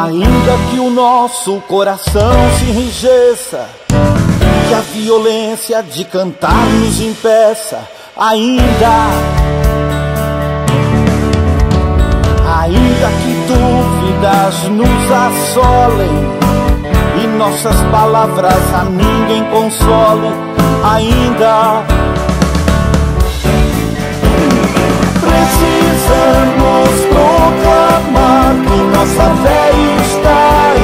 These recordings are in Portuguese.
Ainda que o nosso coração se enrijeça, que a violência de cantar nos impeça, ainda que dúvidas nos assolem e nossas palavras a ninguém consolem, ainda precisamos proclamar que nossa fé está em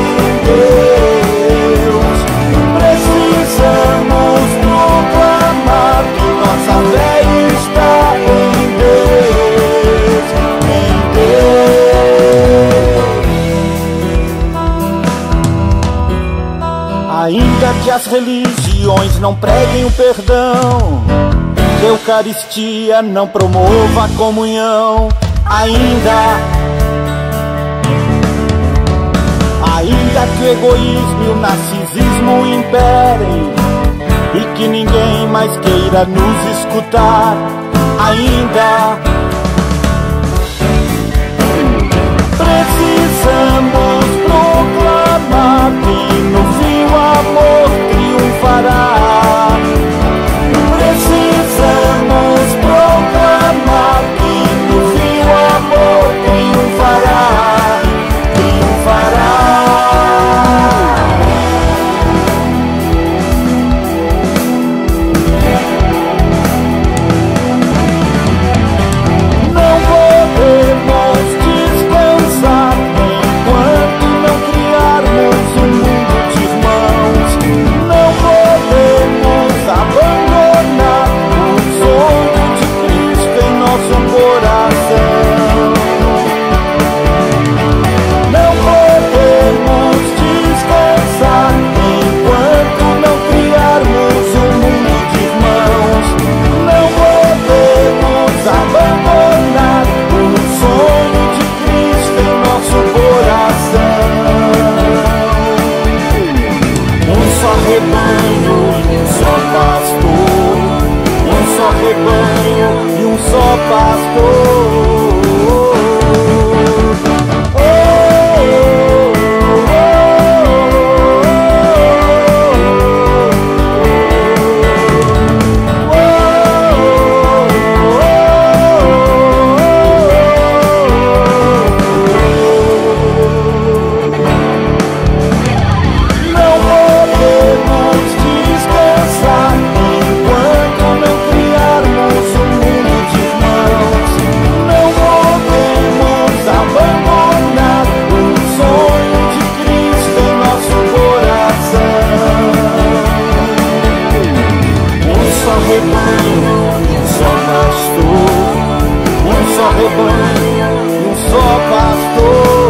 Deus. Precisamos proclamar que nossa fé está em Deus, em Deus. Ainda que as religiões não preguem o perdão, que a Eucaristia não promova a comunhão, ainda que o egoísmo e o narcisismo imperem e que ninguém mais queira nos escutar, ainda precisamos proclamar que no fim o amor triunfará. Precisamos proclamar que no fim o amor triunfará, triunfará. Não podemos descansar enquanto não criarmos um mundo de irmãos. Não podemos abandonar o sonho de Cristo em nosso coração. Não podemos descansar enquanto não criarmos um mundo de irmãos. Não podemos abandonar o sonho de Cristo em nosso coração. Um só rebanho e um só pastor, um só rebanho e um só pastor. Rebanho, um só pastor.